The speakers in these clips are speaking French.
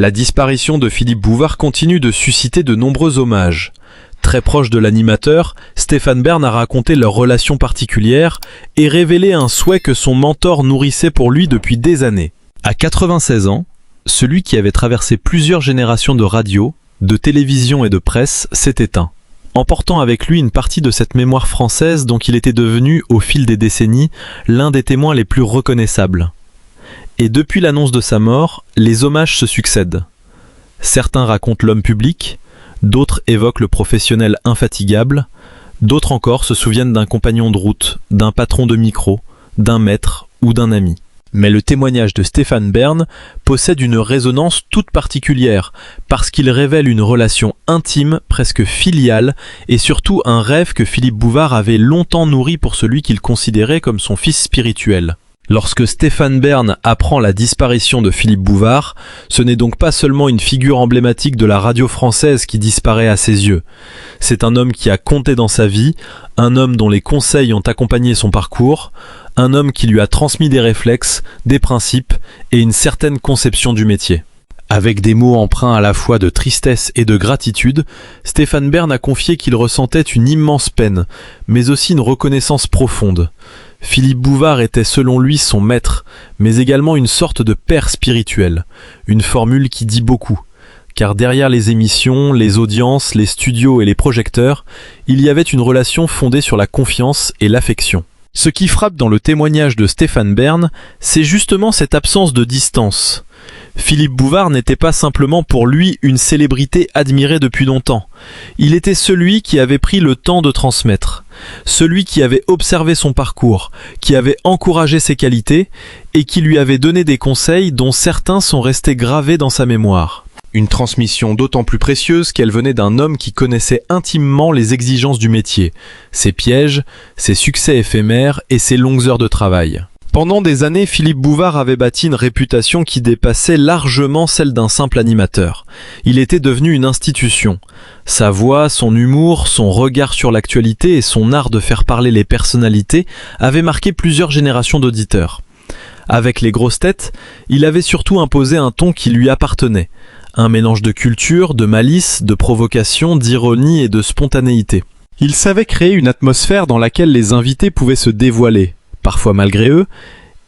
La disparition de Philippe Bouvard continue de susciter de nombreux hommages. Très proche de l'animateur, Stéphane Bern a raconté leur relation particulière et révélé un souhait que son mentor nourrissait pour lui depuis des années. À 96 ans, celui qui avait traversé plusieurs générations de radio, de télévision et de presse s'est éteint, emportant avec lui une partie de cette mémoire française dont il était devenu, au fil des décennies, l'un des témoins les plus reconnaissables. Et depuis l'annonce de sa mort, les hommages se succèdent. Certains racontent l'homme public, d'autres évoquent le professionnel infatigable, d'autres encore se souviennent d'un compagnon de route, d'un patron de micro, d'un maître ou d'un ami. Mais le témoignage de Stéphane Bern possède une résonance toute particulière, parce qu'il révèle une relation intime, presque filiale, et surtout un rêve que Philippe Bouvard avait longtemps nourri pour celui qu'il considérait comme son fils spirituel. Lorsque Stéphane Bern apprend la disparition de Philippe Bouvard, ce n'est donc pas seulement une figure emblématique de la radio française qui disparaît à ses yeux. C'est un homme qui a compté dans sa vie, un homme dont les conseils ont accompagné son parcours, un homme qui lui a transmis des réflexes, des principes et une certaine conception du métier. Avec des mots empreints à la fois de tristesse et de gratitude, Stéphane Bern a confié qu'il ressentait une immense peine, mais aussi une reconnaissance profonde. Philippe Bouvard était selon lui son maître, mais également une sorte de père spirituel, une formule qui dit beaucoup, car derrière les émissions, les audiences, les studios et les projecteurs, il y avait une relation fondée sur la confiance et l'affection. Ce qui frappe dans le témoignage de Stéphane Bern, c'est justement cette absence de distance. Philippe Bouvard n'était pas simplement pour lui une célébrité admirée depuis longtemps. Il était celui qui avait pris le temps de transmettre, celui qui avait observé son parcours, qui avait encouragé ses qualités et qui lui avait donné des conseils dont certains sont restés gravés dans sa mémoire. Une transmission d'autant plus précieuse qu'elle venait d'un homme qui connaissait intimement les exigences du métier, ses pièges, ses succès éphémères et ses longues heures de travail. Pendant des années, Philippe Bouvard avait bâti une réputation qui dépassait largement celle d'un simple animateur. Il était devenu une institution. Sa voix, son humour, son regard sur l'actualité et son art de faire parler les personnalités avaient marqué plusieurs générations d'auditeurs. Avec les grosses têtes, il avait surtout imposé un ton qui lui appartenait. Un mélange de culture, de malice, de provocation, d'ironie et de spontanéité. Il savait créer une atmosphère dans laquelle les invités pouvaient se dévoiler, parfois malgré eux,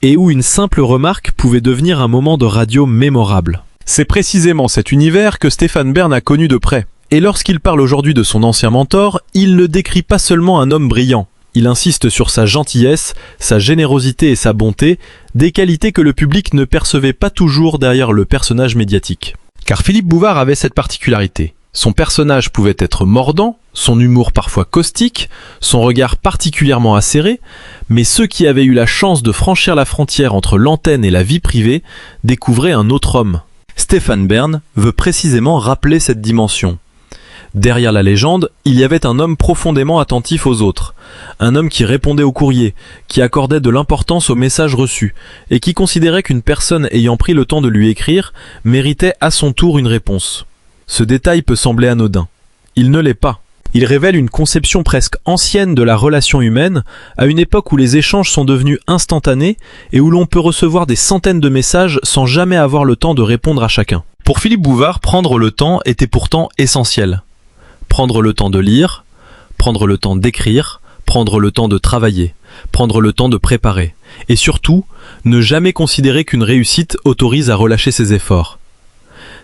et où une simple remarque pouvait devenir un moment de radio mémorable. C'est précisément cet univers que Stéphane Bern a connu de près. Et lorsqu'il parle aujourd'hui de son ancien mentor, il ne décrit pas seulement un homme brillant. Il insiste sur sa gentillesse, sa générosité et sa bonté, des qualités que le public ne percevait pas toujours derrière le personnage médiatique. Car Philippe Bouvard avait cette particularité. Son personnage pouvait être mordant, son humour parfois caustique, son regard particulièrement acéré, mais ceux qui avaient eu la chance de franchir la frontière entre l'antenne et la vie privée découvraient un autre homme. Stéphane Bern veut précisément rappeler cette dimension. Derrière la légende, il y avait un homme profondément attentif aux autres, un homme qui répondait aux courriers, qui accordait de l'importance aux messages reçus, et qui considérait qu'une personne ayant pris le temps de lui écrire méritait à son tour une réponse. Ce détail peut sembler anodin. Il ne l'est pas. Il révèle une conception presque ancienne de la relation humaine, à une époque où les échanges sont devenus instantanés et où l'on peut recevoir des centaines de messages sans jamais avoir le temps de répondre à chacun. Pour Philippe Bouvard, prendre le temps était pourtant essentiel. Prendre le temps de lire, prendre le temps d'écrire, prendre le temps de travailler, prendre le temps de préparer. Et surtout, ne jamais considérer qu'une réussite autorise à relâcher ses efforts.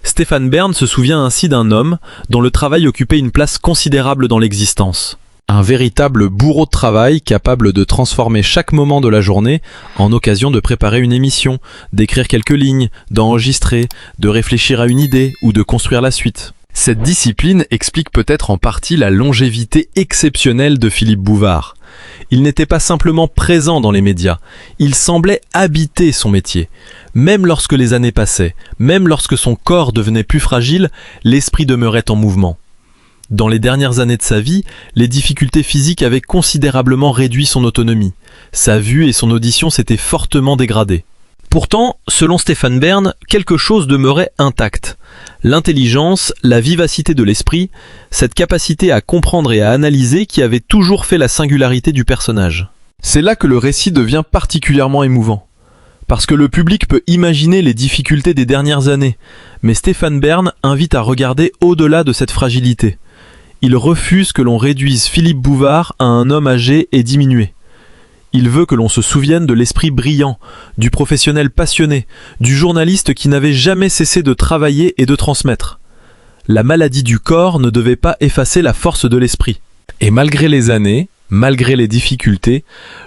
Stéphane Bern se souvient ainsi d'un homme dont le travail occupait une place considérable dans l'existence. Un véritable bourreau de travail capable de transformer chaque moment de la journée en occasion de préparer une émission, d'écrire quelques lignes, d'enregistrer, de réfléchir à une idée ou de construire la suite. Cette discipline explique peut-être en partie la longévité exceptionnelle de Philippe Bouvard. Il n'était pas simplement présent dans les médias, il semblait habiter son métier. Même lorsque les années passaient, même lorsque son corps devenait plus fragile, l'esprit demeurait en mouvement. Dans les dernières années de sa vie, les difficultés physiques avaient considérablement réduit son autonomie. Sa vue et son audition s'étaient fortement dégradées. Pourtant, selon Stéphane Bern, quelque chose demeurait intact. L'intelligence, la vivacité de l'esprit, cette capacité à comprendre et à analyser qui avait toujours fait la singularité du personnage. C'est là que le récit devient particulièrement émouvant. Parce que le public peut imaginer les difficultés des dernières années, mais Stéphane Bern invite à regarder au-delà de cette fragilité. Il refuse que l'on réduise Philippe Bouvard à un homme âgé et diminué. Il veut que l'on se souvienne de l'esprit brillant, du professionnel passionné, du journaliste qui n'avait jamais cessé de travailler et de transmettre. La maladie du corps ne devait pas effacer la force de l'esprit. Et malgré les années, malgré les difficultés,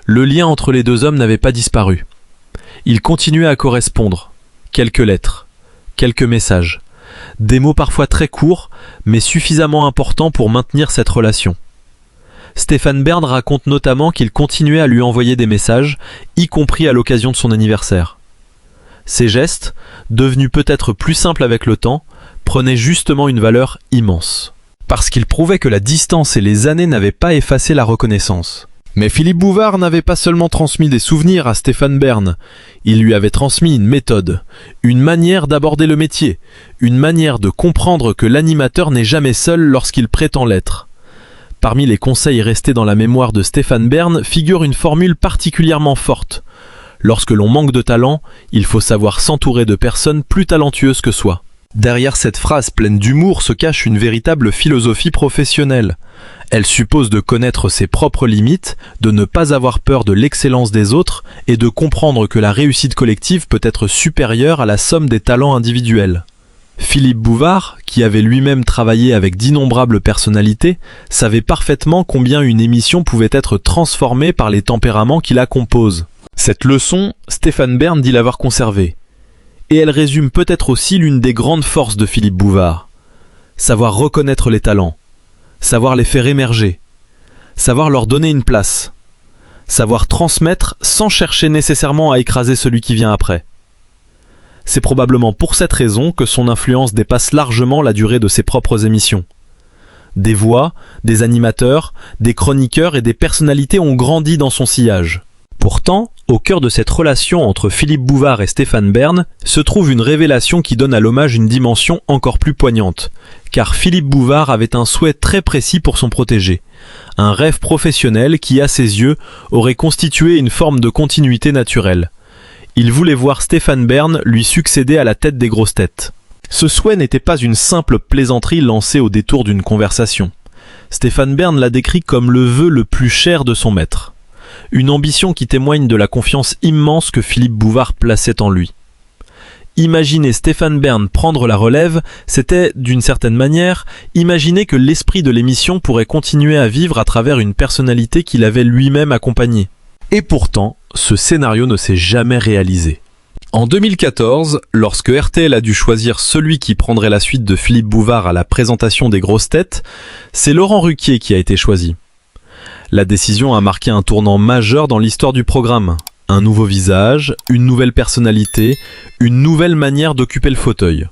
le lien entre les deux hommes n'avait pas disparu. Ils continuaient à correspondre. Quelques lettres, quelques messages. Des mots parfois très courts, mais suffisamment importants pour maintenir cette relation. Stéphane Bern raconte notamment qu'il continuait à lui envoyer des messages, y compris à l'occasion de son anniversaire. Ces gestes, devenus peut-être plus simples avec le temps, prenaient justement une valeur immense. Parce qu'ils prouvaient que la distance et les années n'avaient pas effacé la reconnaissance. Mais Philippe Bouvard n'avait pas seulement transmis des souvenirs à Stéphane Bern, il lui avait transmis une méthode, une manière d'aborder le métier, une manière de comprendre que l'animateur n'est jamais seul lorsqu'il prétend l'être. Parmi les conseils restés dans la mémoire de Stéphane Bern figure une formule particulièrement forte. Lorsque l'on manque de talent, il faut savoir s'entourer de personnes plus talentueuses que soi. Derrière cette phrase pleine d'humour se cache une véritable philosophie professionnelle. Elle suppose de connaître ses propres limites, de ne pas avoir peur de l'excellence des autres et de comprendre que la réussite collective peut être supérieure à la somme des talents individuels. Philippe Bouvard, qui avait lui-même travaillé avec d'innombrables personnalités, savait parfaitement combien une émission pouvait être transformée par les tempéraments qui la composent. Cette leçon, Stéphane Bern dit l'avoir conservée. Et elle résume peut-être aussi l'une des grandes forces de Philippe Bouvard. Savoir reconnaître les talents, savoir les faire émerger, savoir leur donner une place, savoir transmettre sans chercher nécessairement à écraser celui qui vient après. C'est probablement pour cette raison que son influence dépasse largement la durée de ses propres émissions. Des voix, des animateurs, des chroniqueurs et des personnalités ont grandi dans son sillage. Pourtant, au cœur de cette relation entre Philippe Bouvard et Stéphane Bern se trouve une révélation qui donne à l'hommage une dimension encore plus poignante. Car Philippe Bouvard avait un souhait très précis pour son protégé. Un rêve professionnel qui, à ses yeux, aurait constitué une forme de continuité naturelle. Il voulait voir Stéphane Bern lui succéder à la tête des grosses têtes. Ce souhait n'était pas une simple plaisanterie lancée au détour d'une conversation. Stéphane Bern l'a décrit comme le vœu le plus cher de son maître. Une ambition qui témoigne de la confiance immense que Philippe Bouvard plaçait en lui. Imaginer Stéphane Bern prendre la relève, c'était, d'une certaine manière, imaginer que l'esprit de l'émission pourrait continuer à vivre à travers une personnalité qu'il avait lui-même accompagnée. Et pourtant, ce scénario ne s'est jamais réalisé. En 2014, lorsque RTL a dû choisir celui qui prendrait la suite de Philippe Bouvard à la présentation des grosses têtes, c'est Laurent Ruquier qui a été choisi. La décision a marqué un tournant majeur dans l'histoire du programme. Un nouveau visage, une nouvelle personnalité, une nouvelle manière d'occuper le fauteuil.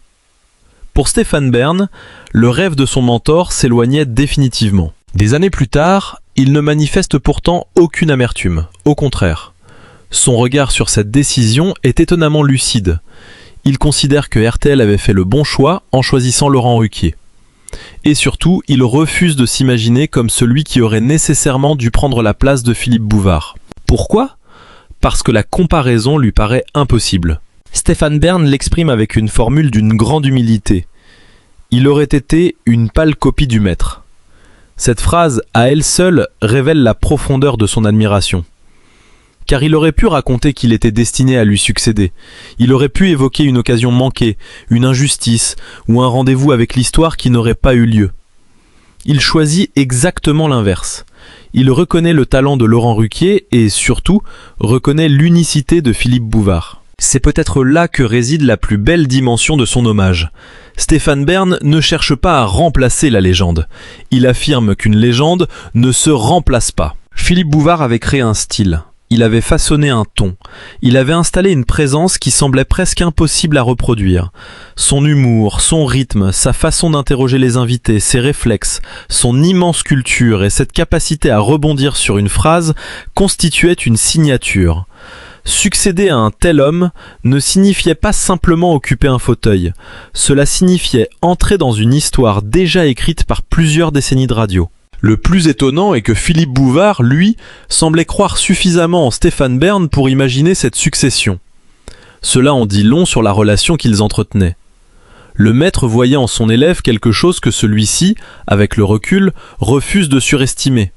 Pour Stéphane Bern, le rêve de son mentor s'éloignait définitivement. Des années plus tard, il ne manifeste pourtant aucune amertume, au contraire. Son regard sur cette décision est étonnamment lucide. Il considère que RTL avait fait le bon choix en choisissant Laurent Ruquier. Et surtout, il refuse de s'imaginer comme celui qui aurait nécessairement dû prendre la place de Philippe Bouvard. Pourquoi ? Parce que la comparaison lui paraît impossible. Stéphane Bern l'exprime avec une formule d'une grande humilité. Il aurait été une pâle copie du maître. Cette phrase, à elle seule, révèle la profondeur de son admiration. Car il aurait pu raconter qu'il était destiné à lui succéder. Il aurait pu évoquer une occasion manquée, une injustice, ou un rendez-vous avec l'histoire qui n'aurait pas eu lieu. Il choisit exactement l'inverse. Il reconnaît le talent de Laurent Ruquier et, surtout, reconnaît l'unicité de Philippe Bouvard. C'est peut-être là que réside la plus belle dimension de son hommage. Stéphane Bern ne cherche pas à remplacer la légende. Il affirme qu'une légende ne se remplace pas. Philippe Bouvard avait créé un style. Il avait façonné un ton. Il avait installé une présence qui semblait presque impossible à reproduire. Son humour, son rythme, sa façon d'interroger les invités, ses réflexes, son immense culture et cette capacité à rebondir sur une phrase constituaient une signature. Succéder à un tel homme ne signifiait pas simplement occuper un fauteuil. Cela signifiait entrer dans une histoire déjà écrite par plusieurs décennies de radio. Le plus étonnant est que Philippe Bouvard, lui, semblait croire suffisamment en Stéphane Bern pour imaginer cette succession. Cela en dit long sur la relation qu'ils entretenaient. Le maître voyait en son élève quelque chose que celui-ci, avec le recul, refuse de surestimer.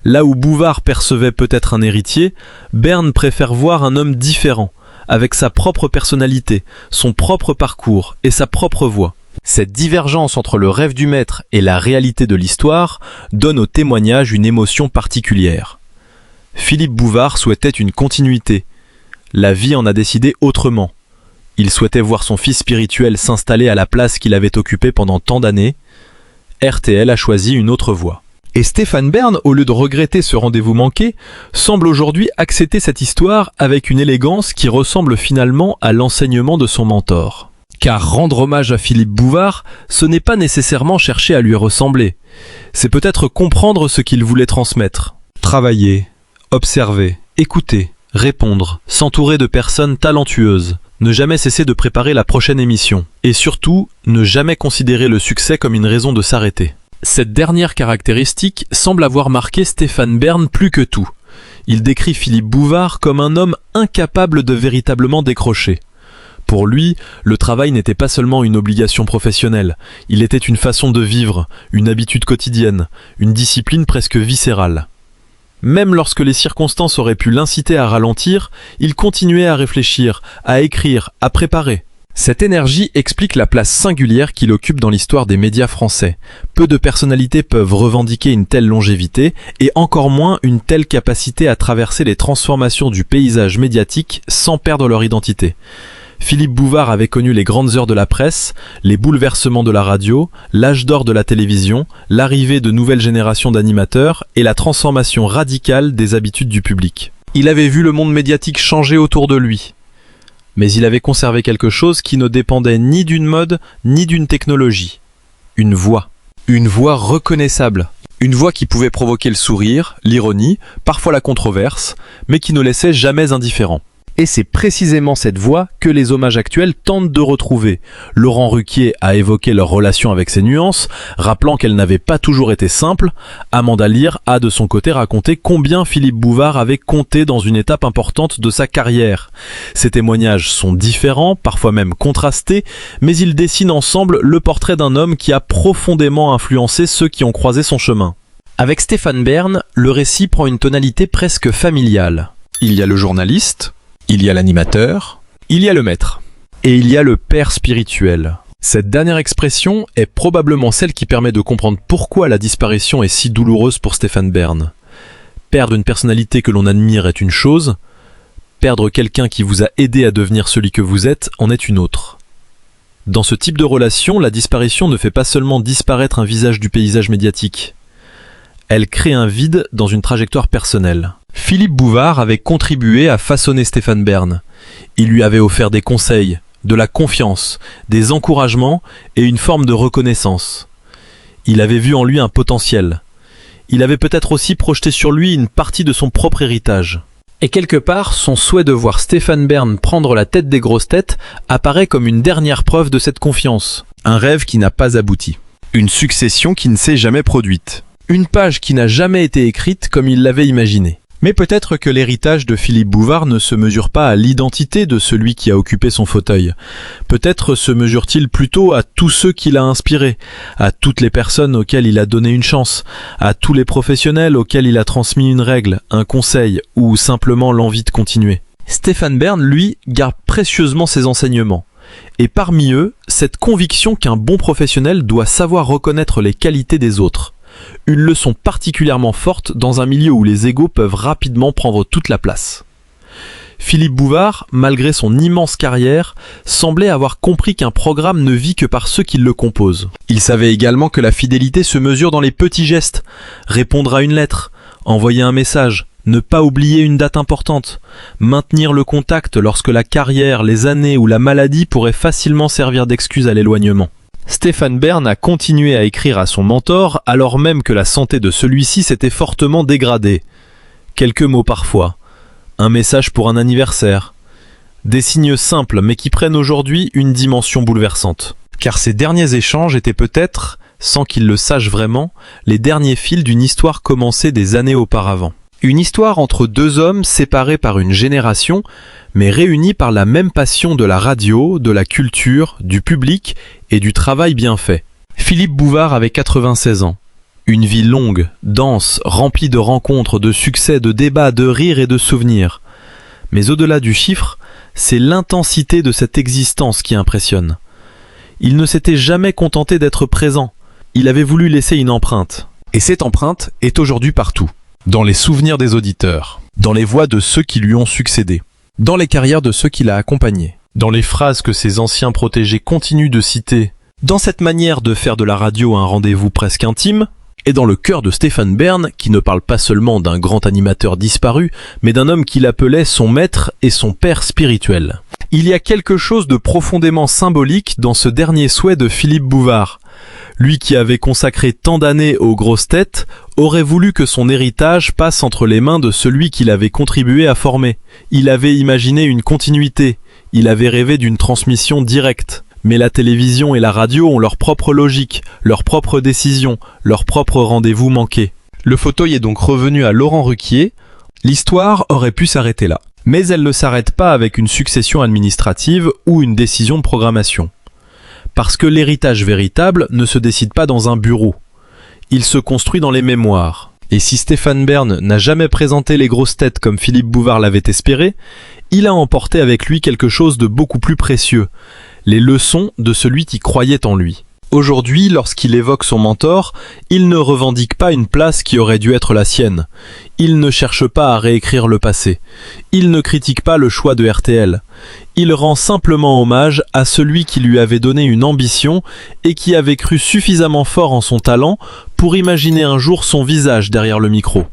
Là où Bouvard percevait peut-être un héritier, Berne préfère voir un homme différent, avec sa propre personnalité, son propre parcours et sa propre voix. Cette divergence entre le rêve du maître et la réalité de l'histoire donne au témoignage une émotion particulière. Philippe Bouvard souhaitait une continuité. La vie en a décidé autrement. Il souhaitait voir son fils spirituel s'installer à la place qu'il avait occupée pendant tant d'années. RTL a choisi une autre voie. Et Stéphane Bern, au lieu de regretter ce rendez-vous manqué, semble aujourd'hui accepter cette histoire avec une élégance qui ressemble finalement à l'enseignement de son mentor. Car rendre hommage à Philippe Bouvard, ce n'est pas nécessairement chercher à lui ressembler. C'est peut-être comprendre ce qu'il voulait transmettre. Travailler, observer, écouter, répondre, s'entourer de personnes talentueuses, ne jamais cesser de préparer la prochaine émission. Et surtout, ne jamais considérer le succès comme une raison de s'arrêter. Cette dernière caractéristique semble avoir marqué Stéphane Bern plus que tout. Il décrit Philippe Bouvard comme un homme incapable de véritablement décrocher. Pour lui, le travail n'était pas seulement une obligation professionnelle, il était une façon de vivre, une habitude quotidienne, une discipline presque viscérale. Même lorsque les circonstances auraient pu l'inciter à ralentir, il continuait à réfléchir, à écrire, à préparer. Cette énergie explique la place singulière qu'il occupe dans l'histoire des médias français. Peu de personnalités peuvent revendiquer une telle longévité, et encore moins une telle capacité à traverser les transformations du paysage médiatique sans perdre leur identité. Philippe Bouvard avait connu les grandes heures de la presse, les bouleversements de la radio, l'âge d'or de la télévision, l'arrivée de nouvelles générations d'animateurs et la transformation radicale des habitudes du public. Il avait vu le monde médiatique changer autour de lui. Mais il avait conservé quelque chose qui ne dépendait ni d'une mode ni d'une technologie. Une voix. Une voix reconnaissable. Une voix qui pouvait provoquer le sourire, l'ironie, parfois la controverse, mais qui ne laissait jamais indifférent. Et c'est précisément cette voix que les hommages actuels tentent de retrouver. Laurent Ruquier a évoqué leur relation avec ses nuances, rappelant qu'elle n'avait pas toujours été simple. Amanda Lear a de son côté raconté combien Philippe Bouvard avait compté dans une étape importante de sa carrière. Ces témoignages sont différents, parfois même contrastés, mais ils dessinent ensemble le portrait d'un homme qui a profondément influencé ceux qui ont croisé son chemin. Avec Stéphane Bern, le récit prend une tonalité presque familiale. Il y a le journaliste, il y a l'animateur, il y a le maître. Et il y a le père spirituel. Cette dernière expression est probablement celle qui permet de comprendre pourquoi la disparition est si douloureuse pour Stéphane Bern. Perdre une personnalité que l'on admire est une chose, perdre quelqu'un qui vous a aidé à devenir celui que vous êtes en est une autre. Dans ce type de relation, la disparition ne fait pas seulement disparaître un visage du paysage médiatique. Elle crée un vide dans une trajectoire personnelle. Philippe Bouvard avait contribué à façonner Stéphane Bern. Il lui avait offert des conseils, de la confiance, des encouragements et une forme de reconnaissance. Il avait vu en lui un potentiel. Il avait peut-être aussi projeté sur lui une partie de son propre héritage. Et quelque part, son souhait de voir Stéphane Bern prendre la tête des grosses têtes apparaît comme une dernière preuve de cette confiance. Un rêve qui n'a pas abouti. Une succession qui ne s'est jamais produite. Une page qui n'a jamais été écrite comme il l'avait imaginé. Mais peut-être que l'héritage de Philippe Bouvard ne se mesure pas à l'identité de celui qui a occupé son fauteuil. Peut-être se mesure-t-il plutôt à tous ceux qu'il a inspirés, à toutes les personnes auxquelles il a donné une chance, à tous les professionnels auxquels il a transmis une règle, un conseil ou simplement l'envie de continuer. Stéphane Bern, lui, garde précieusement ses enseignements. Et parmi eux, cette conviction qu'un bon professionnel doit savoir reconnaître les qualités des autres. Une leçon particulièrement forte dans un milieu où les égos peuvent rapidement prendre toute la place. Philippe Bouvard, malgré son immense carrière, semblait avoir compris qu'un programme ne vit que par ceux qui le composent. Il savait également que la fidélité se mesure dans les petits gestes. Répondre à une lettre, envoyer un message, ne pas oublier une date importante, maintenir le contact lorsque la carrière, les années ou la maladie pourraient facilement servir d'excuse à l'éloignement. Stéphane Bern a continué à écrire à son mentor alors même que la santé de celui-ci s'était fortement dégradée. Quelques mots parfois, un message pour un anniversaire, des signes simples mais qui prennent aujourd'hui une dimension bouleversante. Car ces derniers échanges étaient peut-être, sans qu'il le sache vraiment, les derniers fils d'une histoire commencée des années auparavant. Une histoire entre deux hommes séparés par une génération, mais réunis par la même passion de la radio, de la culture, du public et du travail bien fait. Philippe Bouvard avait 96 ans. Une vie longue, dense, remplie de rencontres, de succès, de débats, de rires et de souvenirs. Mais au-delà du chiffre, c'est l'intensité de cette existence qui impressionne. Il ne s'était jamais contenté d'être présent. Il avait voulu laisser une empreinte. Et cette empreinte est aujourd'hui partout. Dans les souvenirs des auditeurs, dans les voix de ceux qui lui ont succédé, dans les carrières de ceux qui l'a accompagné, dans les phrases que ses anciens protégés continuent de citer, dans cette manière de faire de la radio un rendez-vous presque intime, et dans le cœur de Stéphane Bern, qui ne parle pas seulement d'un grand animateur disparu, mais d'un homme qu'il appelait son maître et son père spirituel. Il y a quelque chose de profondément symbolique dans ce dernier souhait de Philippe Bouvard. Lui qui avait consacré tant d'années aux grosses têtes, aurait voulu que son héritage passe entre les mains de celui qu'il avait contribué à former. Il avait imaginé une continuité, il avait rêvé d'une transmission directe. Mais la télévision et la radio ont leur propre logique, leurs propres décisions, leurs propres rendez-vous manqués. Le fauteuil est donc revenu à Laurent Ruquier. L'histoire aurait pu s'arrêter là. Mais elle ne s'arrête pas avec une succession administrative ou une décision de programmation. Parce que l'héritage véritable ne se décide pas dans un bureau. Il se construit dans les mémoires. Et si Stéphane Bern n'a jamais présenté les grosses têtes comme Philippe Bouvard l'avait espéré, il a emporté avec lui quelque chose de beaucoup plus précieux. Les leçons de celui qui croyait en lui. Aujourd'hui, lorsqu'il évoque son mentor, il ne revendique pas une place qui aurait dû être la sienne. Il ne cherche pas à réécrire le passé. Il ne critique pas le choix de RTL. Il rend simplement hommage à celui qui lui avait donné une ambition et qui avait cru suffisamment fort en son talent pour imaginer un jour son visage derrière le micro.